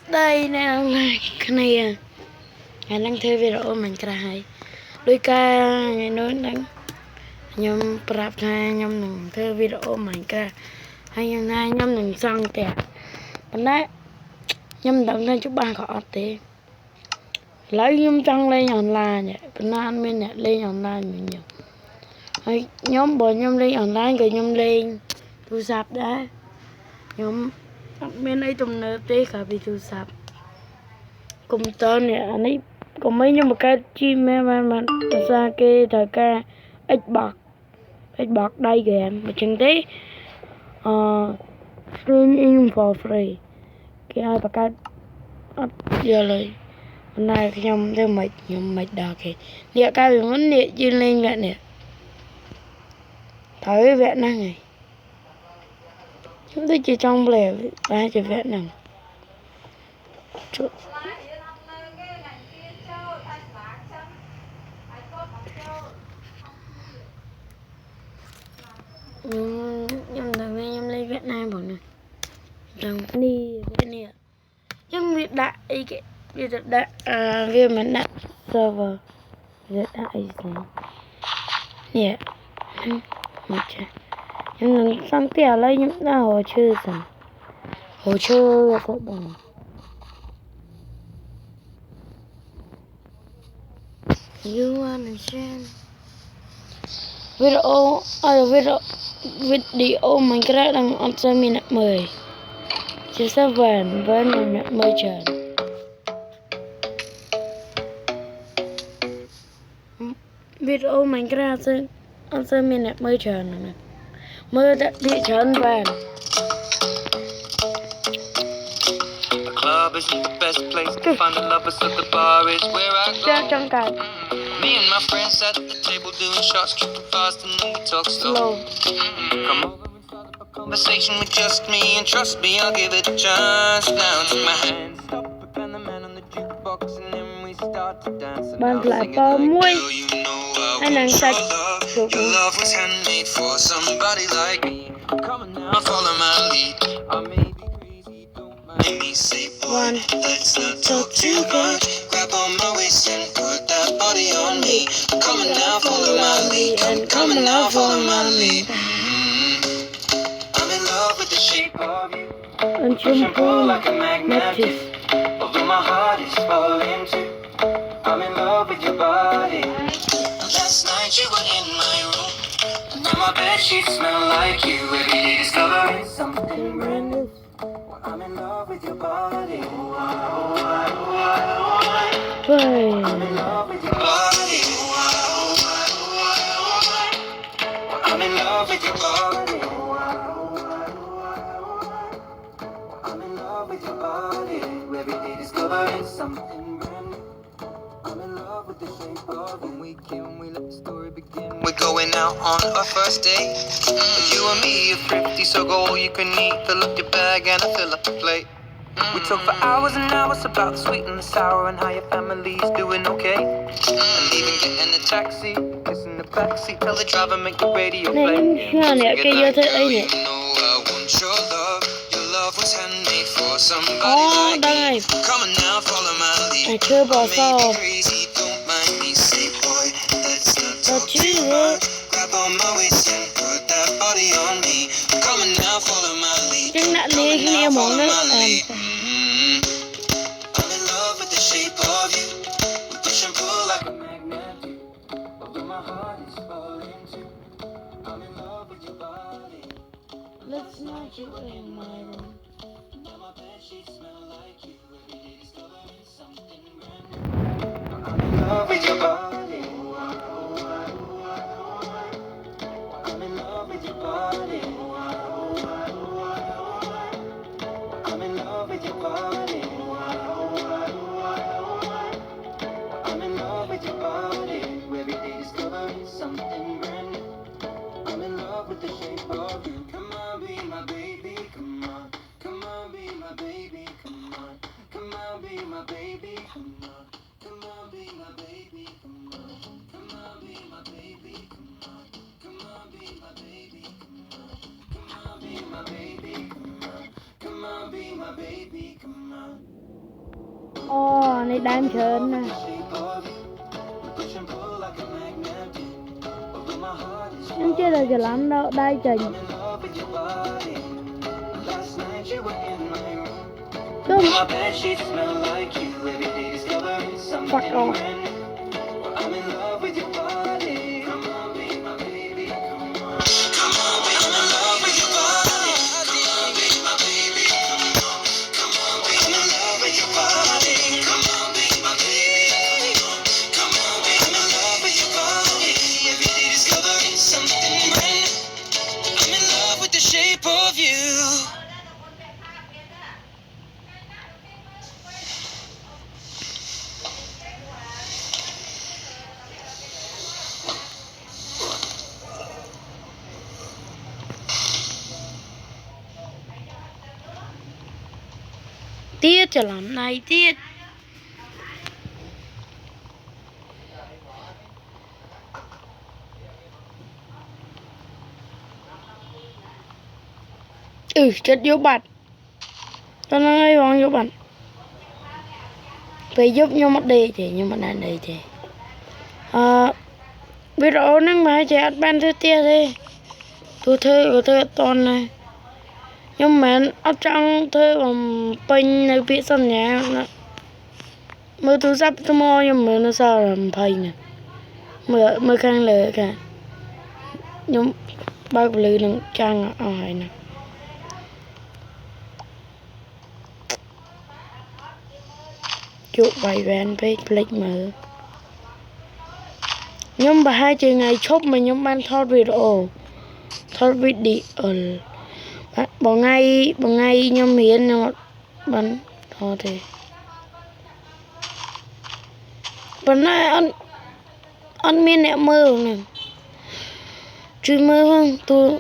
đây nè cái này ngày đang thuê video mình cài đôi ca ngày nói đang nhom prap hai nhom nằng thuê video mình cài hay nhom nằng xong kìa anh đấy nhom đặng lên chúc ba có tiền lấy nhom trăng lên online vậy bên anh bên này lên online mình nhiều hay nhóm bọn nhom lên online rồi nhom lên thu sạp đã nhóm bên ấy tụm nợ tê cả bị thu sạp cùng tên này anh ấy có mấy nhưng mà cái chim mà ra cái thời ca Xbox đây game mà chẳng thế streaming for free cái ai bạc cái giờ lời hôm nay cái nhóm theo mày đào kì địa cái bị muốn địa trên lên vậy nè thấy vẹn năng này chúng tôi chỉ trong lề ba chỉ vẹn năng nhưng thằng này em lấy Việt Nam bọn này thằng đi cái này nhưng Việt đại cái Việt đại Việt mình đại server Việt đại gì nè một trái nhưng thằng sang tiền lấy những nào hồ chơi rằng hồ chơi là các bạn you understand video Minecraft đang on cho mình 10 chỉ sẽ vần với mình 10 trận video Minecraft on cho mình 10 trận này 10 đã bị trận vần. Club isn't the best place to find the lovers, so the bar is where I go. Me and my friends at the table doing shots, tripping fast, and then we talk slow. Come over and start up a conversation with just me, and trust me, I'll give it a chance. Now take my hand, stop it, and the man on the jukebox, and then we start to dance. And I'm singing like, girl, you know I want your love. Your love was handmade for somebody like me. Come on now, follow my lead. I may be crazy, don't mind me. Say, boy, let's not talk too much. Grab on my waist and put that body on me. Come on now, follow my lead. Come on now, follow my lead. I'm in love with the shape of you. Push and pull like a magnet. Although my heart is falling too. I'm in love with your body. Last night you were in my room. Now my bedsheets smell like you. Every day discovering something brand new. I'm in love with your body. I'm in love with your body. I'm in love with your body. I'm in love with your body. Every day discovering something brand new. I'm in love with the shape of when we can, we let the story begin. We're going out on our first date. You and me are thrifty, so go all you can eat. Fill up your bag and I fill up the plate. We talk for hours and hours about the sweet and the sour and how your family's doing okay. And even getting a taxi, kissing the backseat, tell the driver make the radio play. You know I want your love. Your love was handmade for somebody like me. Come on now, follow my lead. I may be crazy, don't mind me. Say, boy, let's not talk too much. Grab on my waist and put that body on me. Come on now, follow my lead. Come on now, follow my lead. I'm in love with the shape of you. We push and pull like a magnet. Although my heart is falling too. I'm in love with your body. Let's not you in my room. Now my bedsheets smell like you. Every day discovering something brand new. I'm in love with your body. I'm in love with your body. I'm in love with your body. I'm in love with your body. Every day discovering something brand new. I'm in love with the shape of you. Come on, be my baby. Come on. Come on, be my baby. Come on. Come on, be my baby. Come on. Come on, be my baby. Come on. Come on, be my baby. Come on. Come on, be my baby. Come on. Come on, be my baby. Come on. Come on, be my baby. Come on. này đang chớn nè. Nhưng chưa là lắm đâu, đây trình. Đúng. Fuck off. Tiết cho lắm này tiết. Chất vô bạn. Cho nó ngay vòng vô bạn. Phải giúp nhau mất đi thì nhưng mà đang đây thì. Video nâng mà chị ăn ban thứ tiết đi. Tôi thuê của tôi toàn này. Nhưng mà áp trang thuê bằng pênh này bị sân nhà. Mới tôi sắp tôi mò nhưng mà nó sao làm pênh này. Mới khăn lời cả. Nhưng bao lư nâng trang ở hỏi nè. Chụp bài vẹn với click mở. Nhưng mà hai chị ngày chốt mà nhóm ban thoát video. Thoát video. Bỏ ngay nhóm hiến nó bắn thôi thì. Bắn này ăn miên nẹ mơ nè. Chứ mơ không tôi.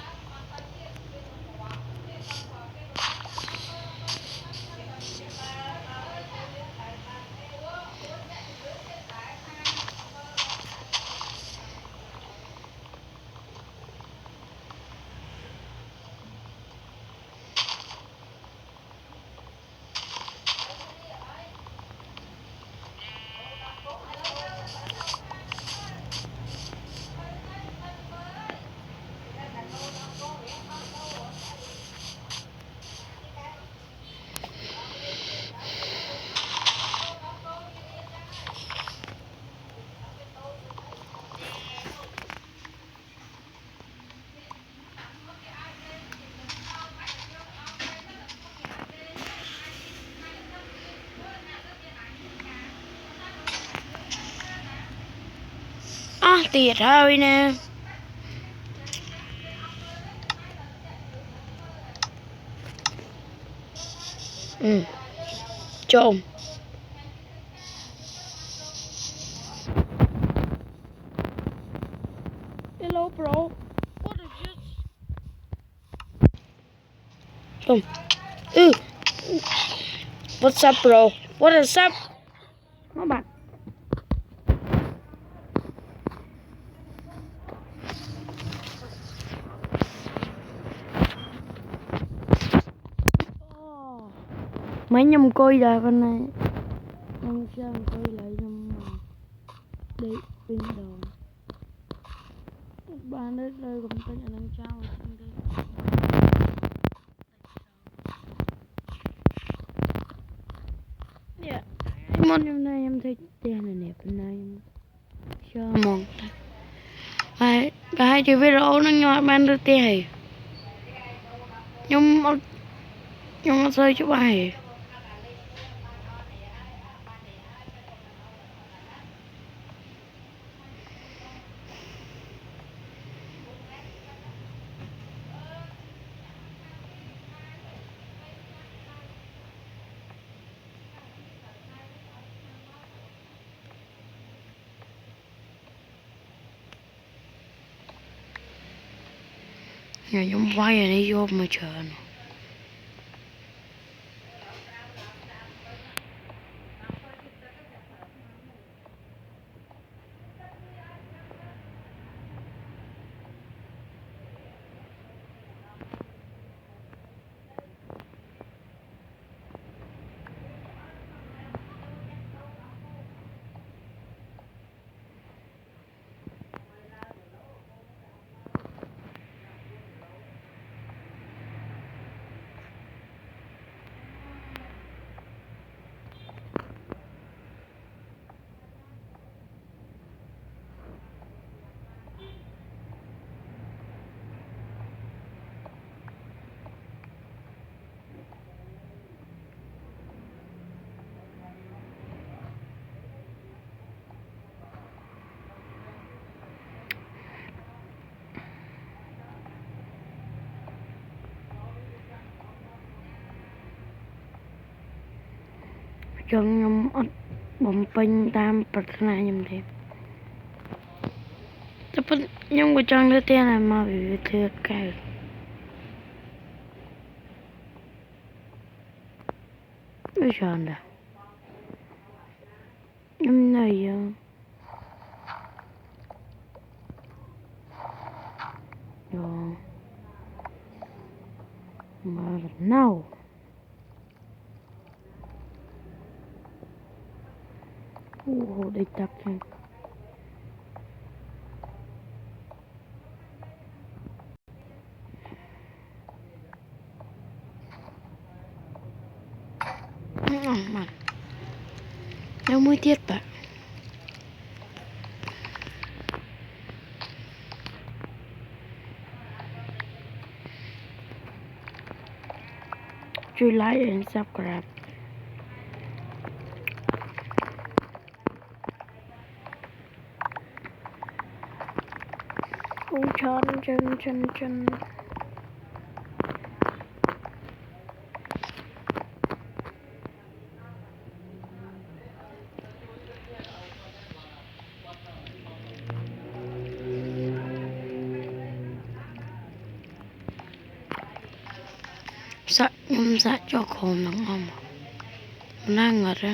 Tiệt hơi nè. Trộm. Hello bro. What is this? What's up bro? What is up? Nó bạn. Mấy nhầm coi ra bên này. Em xem coi lại nhầm đi bên đầu. Bạn đến đây cũng tên là nâng trao ở trên đây. Yeah. Món hôm nay em thấy tên này đẹp bên này. Cho mong. Hai chị video nó nhỏ ban được tiền. Nhưng nó rơi cho bài. Nhà giống vai này đi vô mà chờ nó. ចឹងខ្ញុំអត់បំពេញតាមប្រាថ្នាខ្ញុំទេតែប៉ុន្តែខ្ញុំក៏ចង់ទៅទៀតដែរមកពីវាធ្វើកែវាច្រើនដែរខ្ញុំនៅយើងយោមកណៅអូដេកតាប់ចឹងមកនៅមួយទៀតបាទជួយ like and subscribe អូចិនសាក់ខ្ញុំសាក់ចុះក្រុមនឹងអមណាងរ៉ា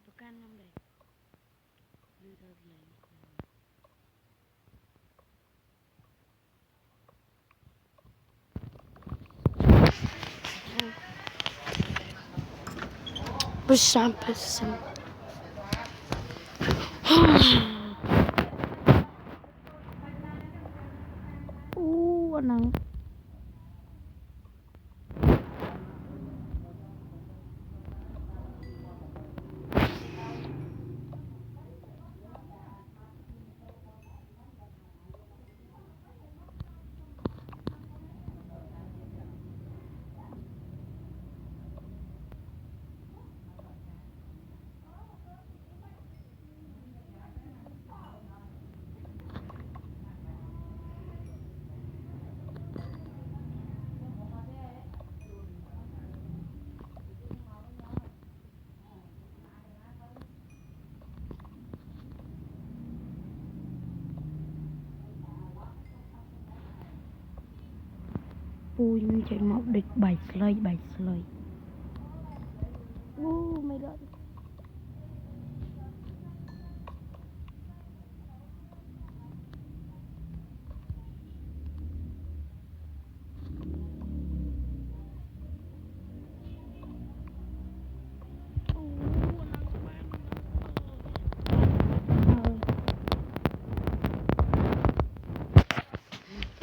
ប្រកាន់ខ្ញុំដែរឬទៅលេងបើសាំបើសាំអូអាហ្នឹង ពូខ្ញុំចេញមកដូចបែកស្លុយអូមិនដល់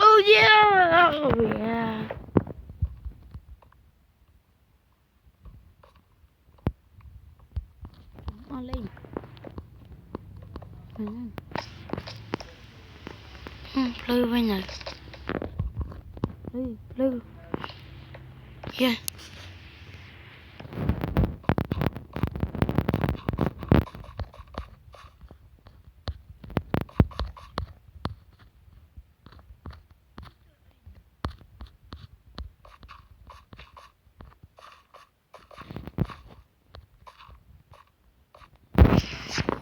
អូយេអូយេអស់លេងភ្លឺវិញហើយភ្លឺយេ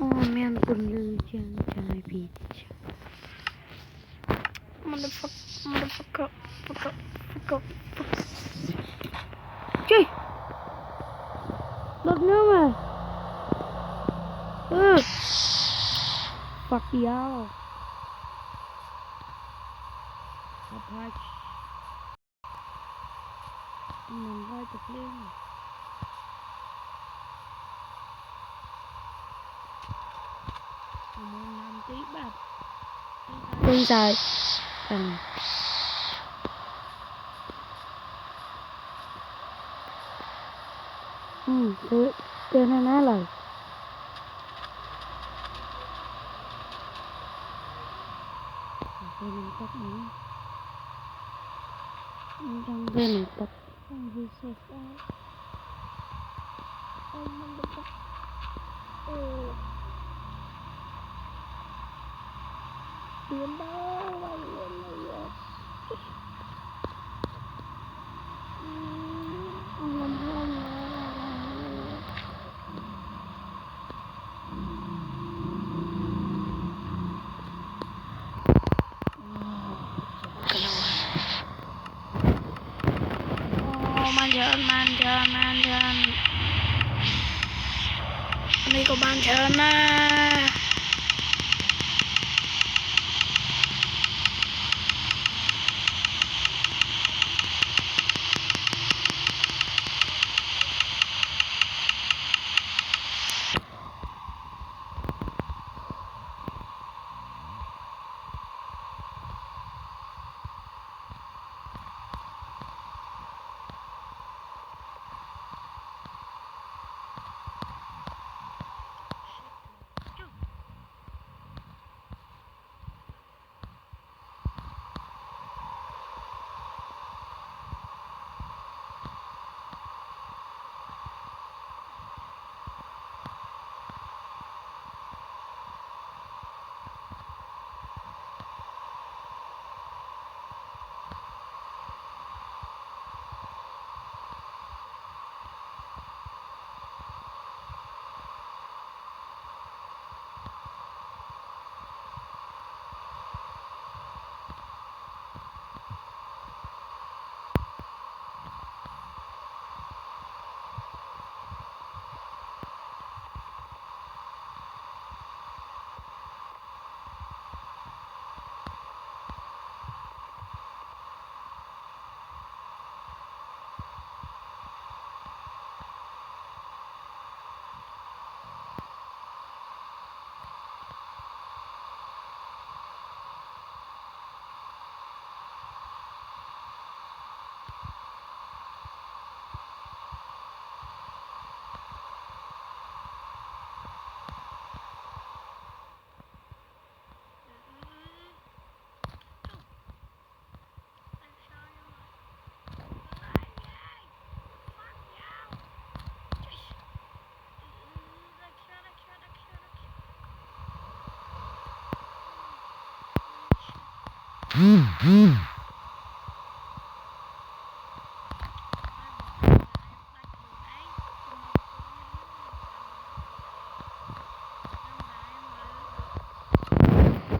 អូមានពន្លឺជាងពី fuck y'all. Apache. Mình ra chụp liên. Muốn làm tí bạc. Đi dài. Thứ tên nó nói là mình tắt nữa. Trong bên mình tắt. Không vì sốt ai. Mình tắt. Tiến đó bay lên này. Làm không manนี่ก็บ้านฉันนะ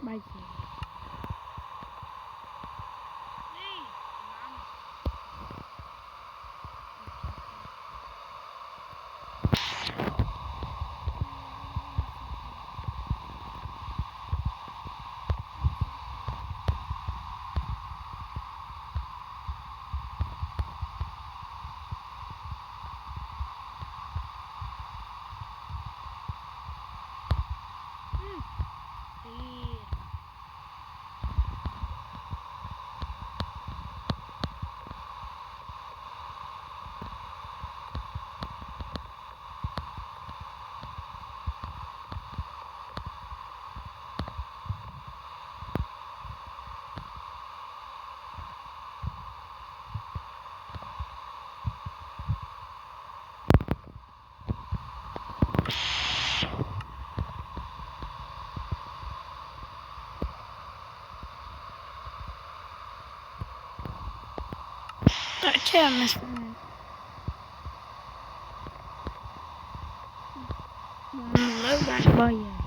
bay chị tak cemas mới bạn bây giờ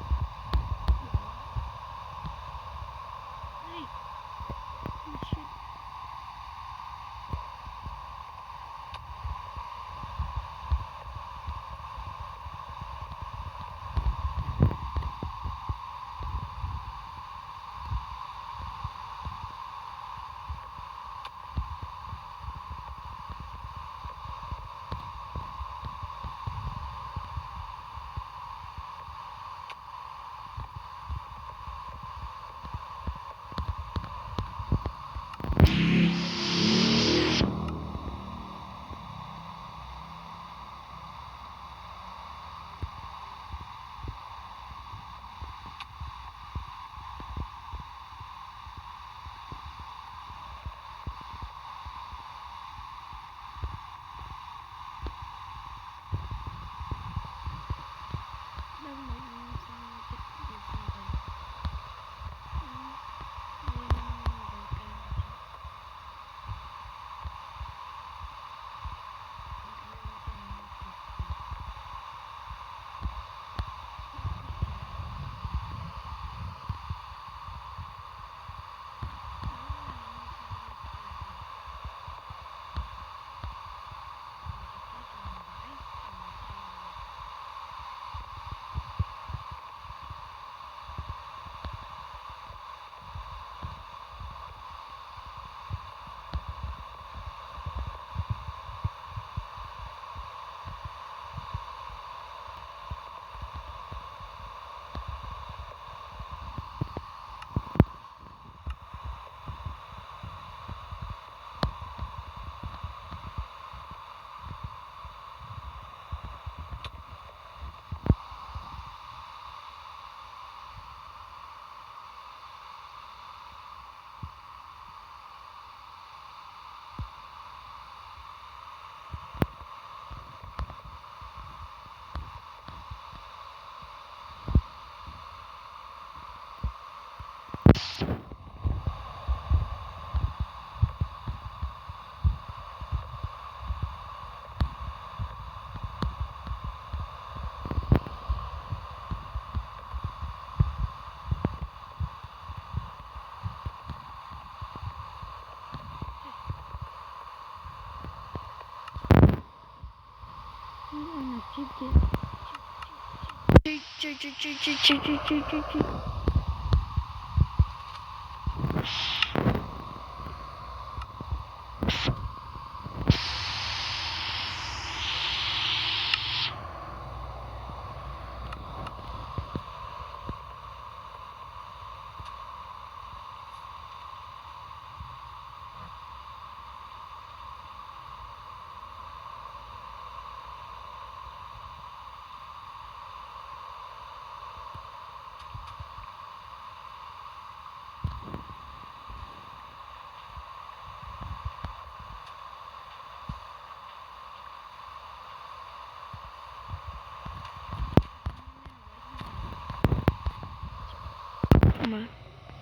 Mà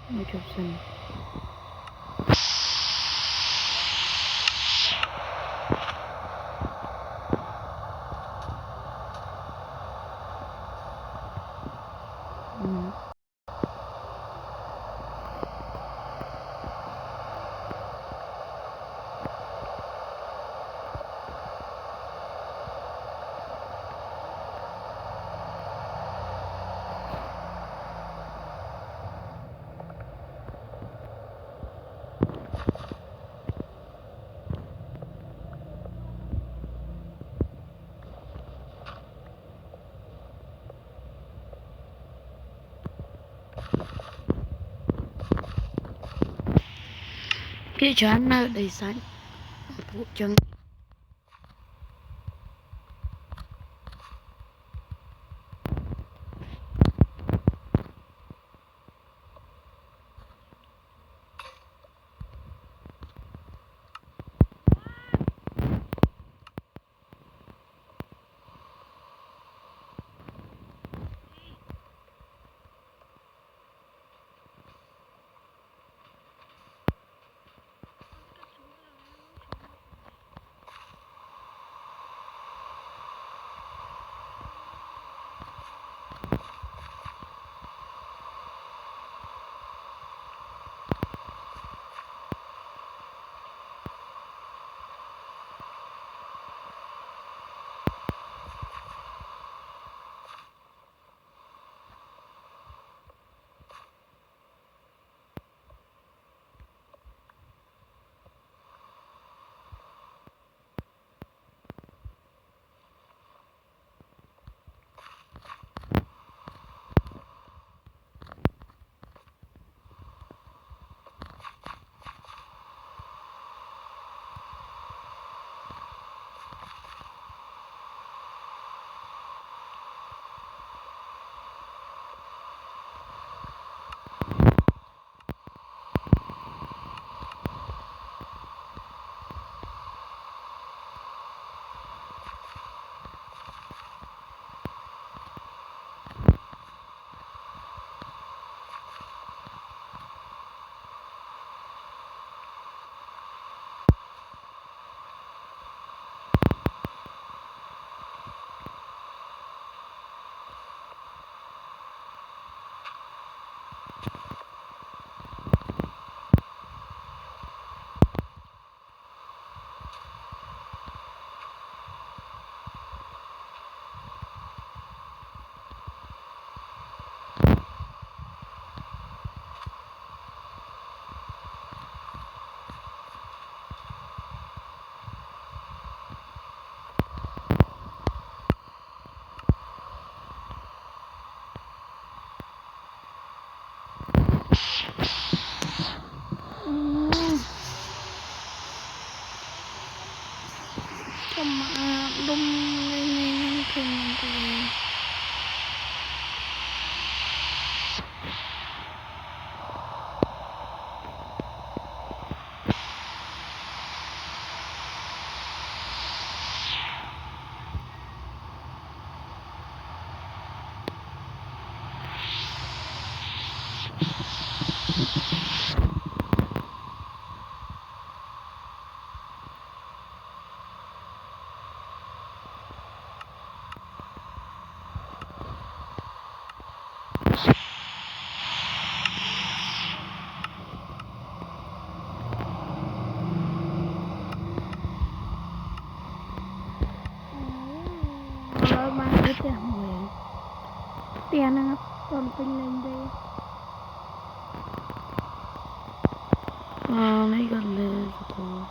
một chục sừng. Cái chán nơi đầy sánh phụ chân. này gần lên rồi.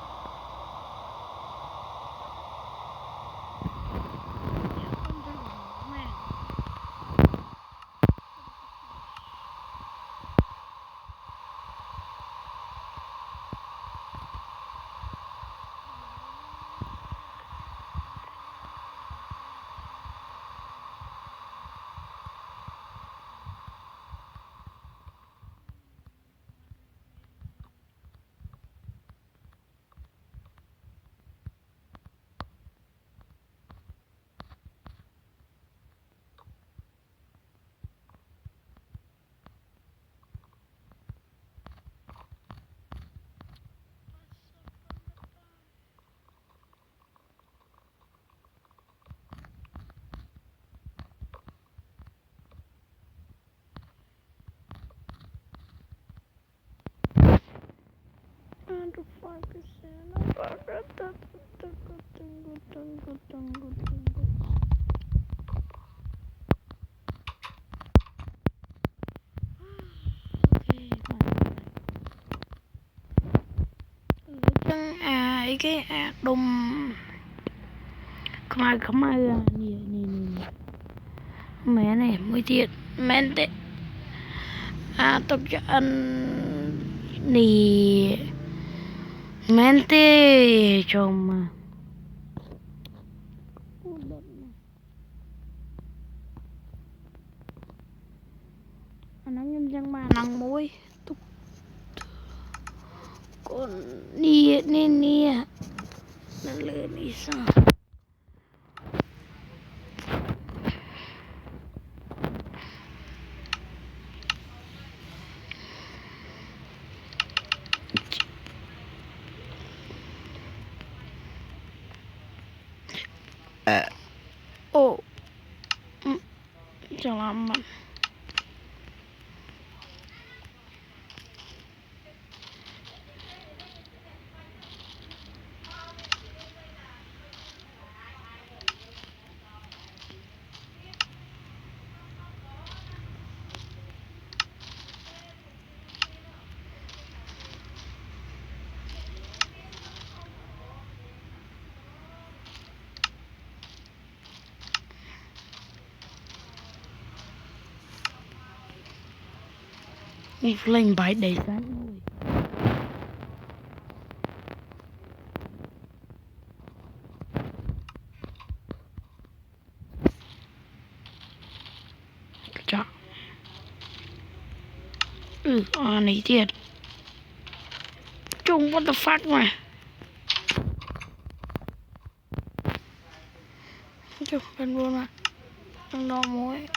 Cái đùng không ai nè mẹ này mới thiệt men tệ tập cho anh nì men tệ chồng mà anh nhâm chân mà nắng mũi con nè nó lên đi sao ồ chẳng làm mà lên bài đầy sáng rồi chọn này thiệt chung what the fuck mà chung bên luôn mà đang đo mối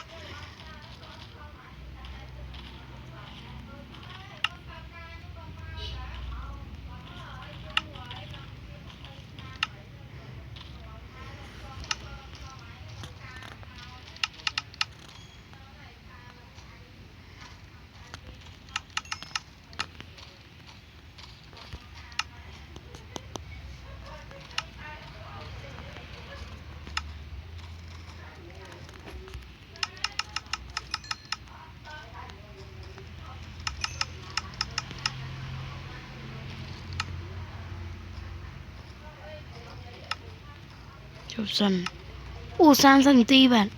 chụp dần sang dần ti bạn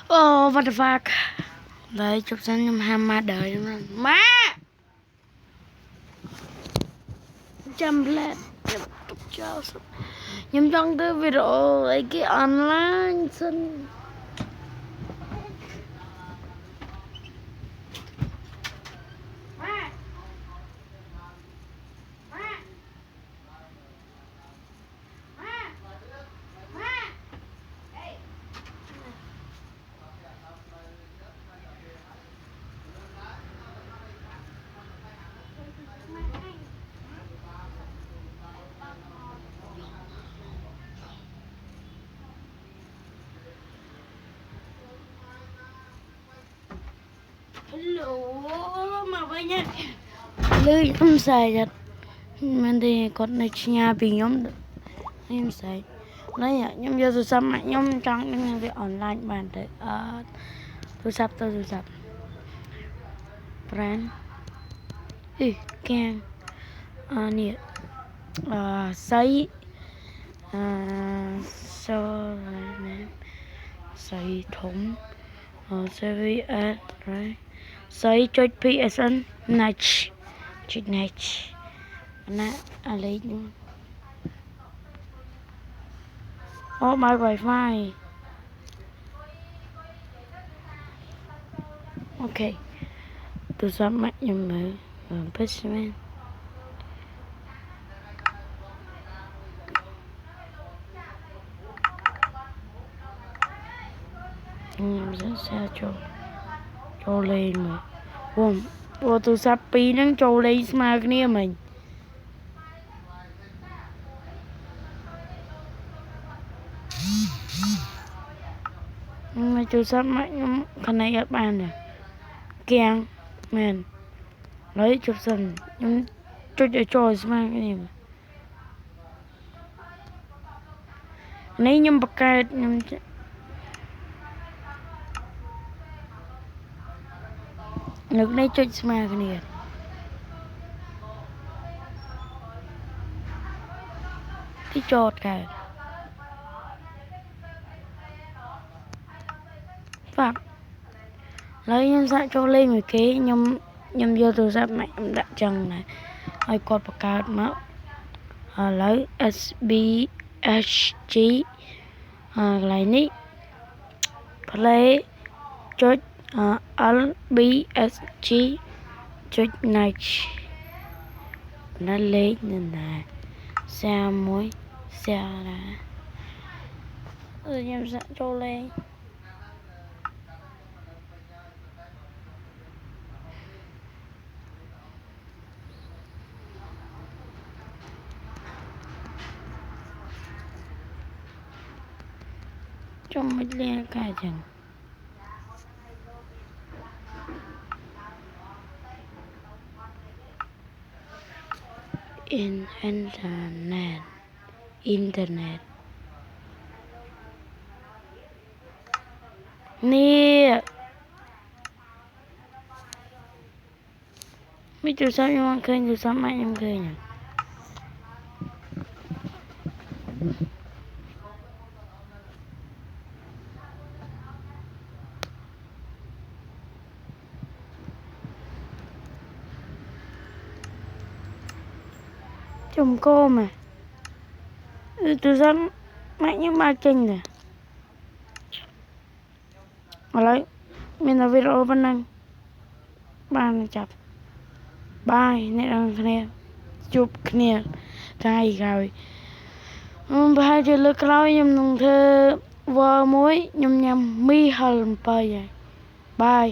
what the fuck đấy chụp dần nhưng ham ma đời má chăm lên nhưng trong cái video ấy cái online xin hello mà vậy nha lưới em xài thật mình thì còn này nhà bị nhóm em xài Lấy nhóm vô tôi sắp mạnh nhóm trong những việc online bàn tới tôi sắp brand can nè sấy so nè sấy thủng service right sấy cho PSN niche chích niche nè lấy luôn my wifi ok tôi sắp mạnh nhưng mà password em sẽ cho lên mà vô tôi sắp pi nó cho lên mà cái này mình mà tôi sắp mạnh cái này các bạn nè keng men lấy chụp sân nhưng cho mà cái này mà này nhưng bạc cái nhưng nước này cho mà cái nàyที่จอดค่ะฝากlấy nhân dạng cho lên một cái nhâm vô từ giáp mẹ em đã chẳng này ai còn bạc cát mà lấy SBHG lại ní play chốt LBSG chốt này nó lấy nên là xe muối xe là rồi em dạng cho lên trong mấy lia cả chẳng internet nè mấy chú sao em ăn khơi chú sao mai em khơi nhỉ chồng cô mà tôi dám mạnh những ba kênh này lấy mình là video vẫn đang ban chập bài này đang kia chụp kia thay rồi bài chơi lực lao nhầm nông thơ vợ mối nhầm mi hầm bài bài